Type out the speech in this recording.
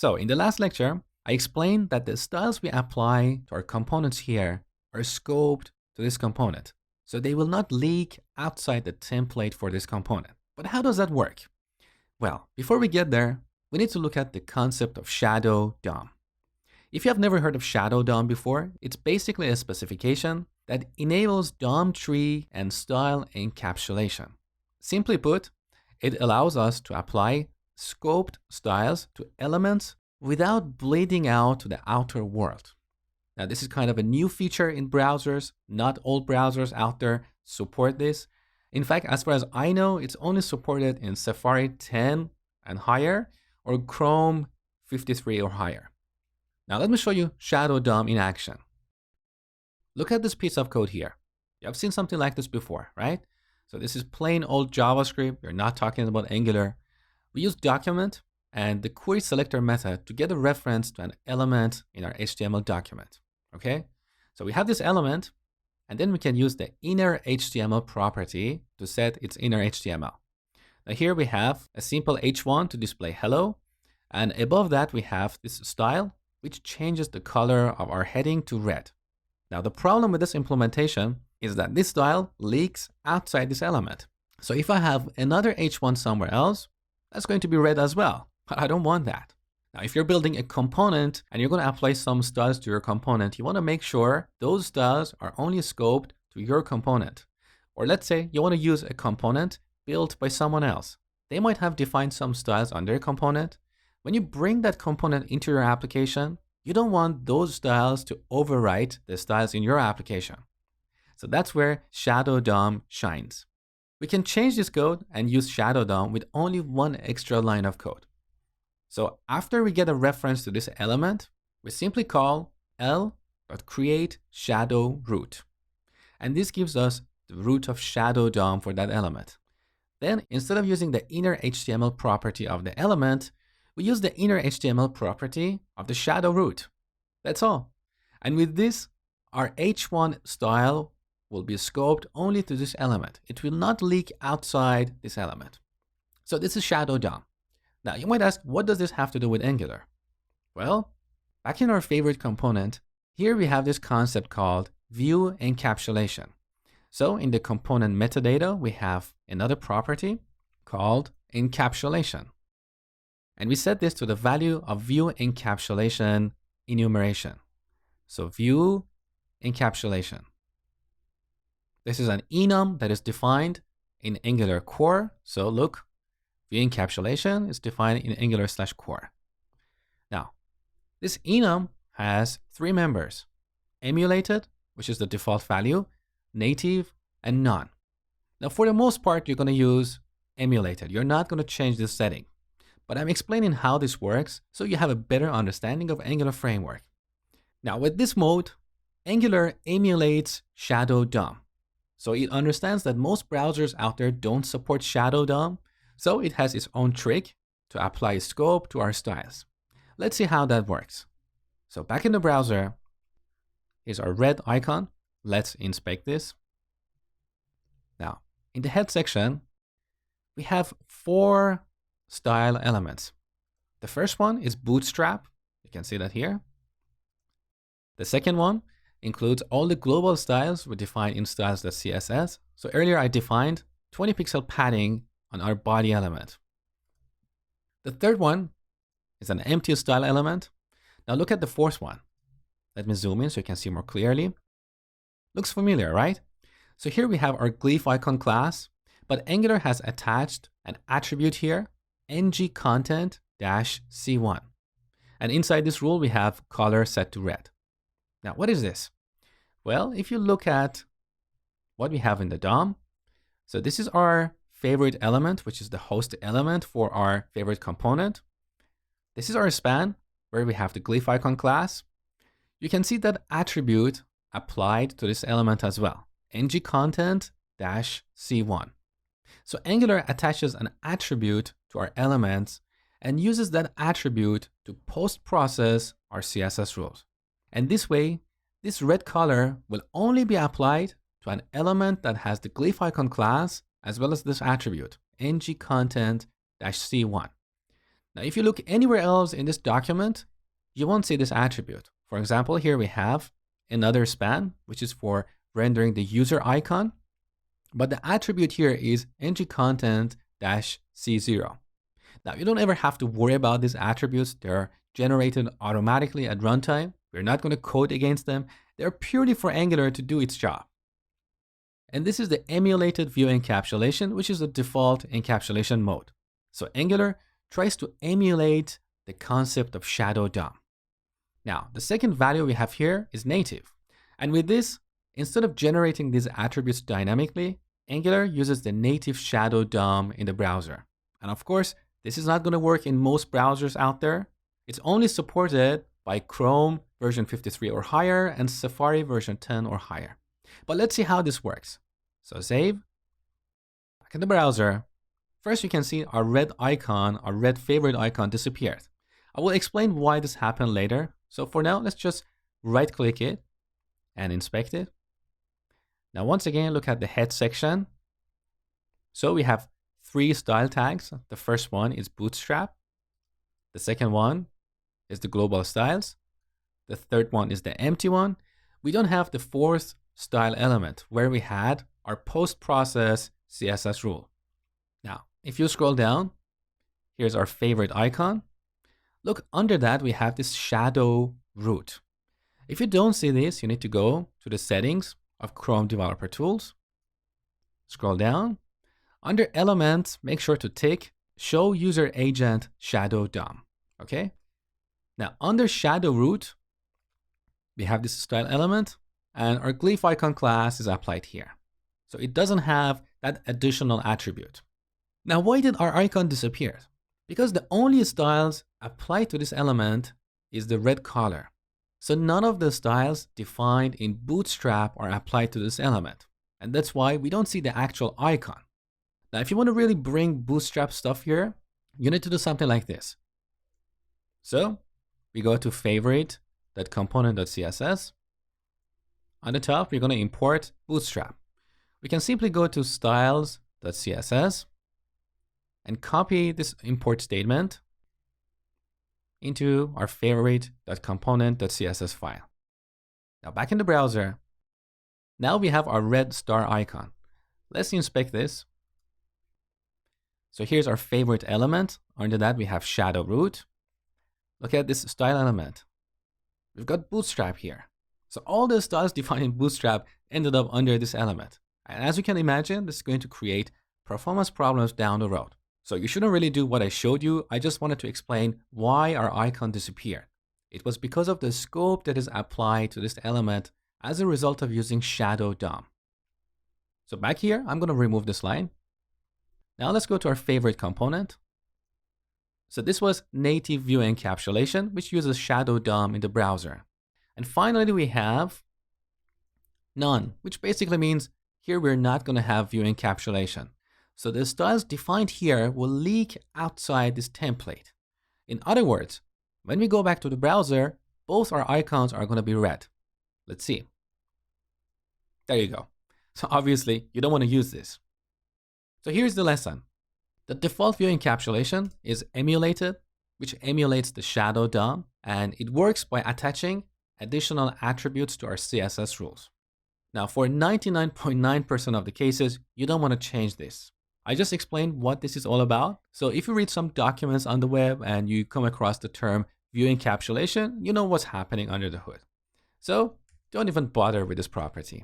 So in the last lecture, I explained that the styles we apply to our components here are scoped to this component. So they will not leak outside the template for this component. But how does that work? Well, before we get there, we need to look at the concept of shadow DOM. If you have never heard of shadow DOM before, it's basically a specification that enables DOM tree and style encapsulation. Simply put, it allows us to apply scoped styles to elements without bleeding out to the outer world. Now, this is kind of a new feature in browsers. Not all browsers out there support this. In fact, as far as I know, it's only supported in Safari 10 and higher, or Chrome 53 or higher. Now, let me show you Shadow DOM in action. Look at this piece of code here. You have seen something like this before, right? So this is plain old JavaScript. We're not talking about Angular. We use document and the query selector method to get a reference to an element in our HTML document. Okay? So we have this element, and then we can use the inner HTML property to set its inner HTML. Now here we have a simple h1 to display hello, and above that we have this style, which changes the color of our heading to red. Now the problem with this implementation is that this style leaks outside this element. So if I have another h1 somewhere else, that's going to be red as well, but I don't want that. Now, if you're building a component and you're going to apply some styles to your component, you want to make sure those styles are only scoped to your component. Or let's say you want to use a component built by someone else. They might have defined some styles on their component. When you bring that component into your application, you don't want those styles to overwrite the styles in your application. So that's where Shadow DOM shines. We can change this code and use Shadow DOM with only one extra line of code. So after we get a reference to this element, we simply call l.createShadowRoot. And this gives us the root of Shadow DOM for that element. Then instead of using the inner HTML property of the element, we use the inner HTML property of the shadow root. That's all. And with this, our h1 style will be scoped only to this element. It will not leak outside this element. So this is Shadow DOM. Now you might ask, what does this have to do with Angular? Well, back in our favorite component, here we have this concept called view encapsulation. So in the component metadata, we have another property called encapsulation. And we set this to the value of view encapsulation enumeration. So view encapsulation. This is an enum that is defined in Angular core. So look, view encapsulation is defined in Angular/core. Now, this enum has three members: emulated, which is the default value, native, and none. Now, for the most part, you're going to use emulated. You're not going to change this setting. But I'm explaining how this works so you have a better understanding of Angular framework. Now with this mode, Angular emulates Shadow DOM. So it understands that most browsers out there don't support Shadow DOM, so it has its own trick to apply scope to our styles. Let's see how that works. So back in the browser, here's our red icon. Let's inspect this. Now, in the head section, we have 4 style elements. The first one is bootstrap. You can see that here. The second one includes all the global styles we define in styles.css. So earlier I defined 20 pixel padding on our body element. The third one is an empty style element. Now look at the fourth one. Let me zoom in so you can see more clearly. Looks familiar, right? So here we have our glyph icon class, but Angular has attached an attribute here, ngContent-c1. And inside this rule, we have color set to red. Now, what is this? Well, if you look at what we have in the DOM, so this is our favorite element, which is the host element for our favorite component. This is our span, where we have the glyph icon class. You can see that attribute applied to this element as well, ngContent-c1. So Angular attaches an attribute to our elements and uses that attribute to post-process our CSS rules. And this way, this red color will only be applied to an element that has the glyph icon class as well as this attribute, ngContent-c1. Now, if you look anywhere else in this document, you won't see this attribute. For example, here we have another span, which is for rendering the user icon. But the attribute here is ngContent-C0. Now, you don't ever have to worry about these attributes. They're generated automatically at runtime. We're not going to code against them. They're purely for Angular to do its job. And this is the emulated view encapsulation, which is the default encapsulation mode. So Angular tries to emulate the concept of shadow DOM. Now, the second value we have here is native. And with this, instead of generating these attributes dynamically, Angular uses the native shadow DOM in the browser. And of course, this is not going to work in most browsers out there. It's only supported by Chrome version 53 or higher and Safari version 10 or higher. But let's see how this works. So save. Back in the browser. First, you can see our red icon, our red favorite icon disappeared. I will explain why this happened later. So for now, let's just right-click it and inspect it. Now, once again, look at the head section. So we have 3 style tags. The first one is Bootstrap. The second one is the global styles. The third one is the empty one. We don't have the fourth style element where we had our post-process CSS rule. Now, if you scroll down, here's our favorite icon. Look, under that, we have this shadow root. If you don't see this, you need to go to the settings of Chrome Developer Tools. Scroll down. Under Elements, make sure to tick Show User Agent Shadow DOM. Okay? Now, under Shadow Root, we have this style element, and our glyph icon class is applied here. So it doesn't have that additional attribute. Now, why did our icon disappear? Because the only styles applied to this element is the red color. So none of the styles defined in Bootstrap are applied to this element. And that's why we don't see the actual icon. Now, if you want to really bring Bootstrap stuff here, you need to do something like this. So we go to favorite.component.css. On the top, we're going to import Bootstrap. We can simply go to styles.css and copy this import statement into our favorite.component.css file. Now back in the browser, now we have our red star icon. Let's inspect this. So here's our favorite element. Under that, we have shadow root. Look at this style element. We've got Bootstrap here. So all the styles defined in Bootstrap ended up under this element. And as you can imagine, this is going to create performance problems down the road. So you shouldn't really do what I showed you. I just wanted to explain why our icon disappeared. It was because of the scope that is applied to this element as a result of using shadow DOM. So back here, I'm going to remove this line. Now let's go to our favorite component. So this was native view encapsulation, which uses shadow DOM in the browser. And finally, we have none, which basically means here we're not going to have view encapsulation. So the styles defined here will leak outside this template. In other words, when we go back to the browser, both our icons are going to be red. Let's see. There you go. So obviously, you don't want to use this. So here's the lesson. The default view encapsulation is emulated, which emulates the shadow DOM, and it works by attaching additional attributes to our CSS rules. Now, for 99.9% of the cases, you don't want to change this. I just explained what this is all about. So if you read some documents on the web and you come across the term view encapsulation, you know what's happening under the hood. So don't even bother with this property.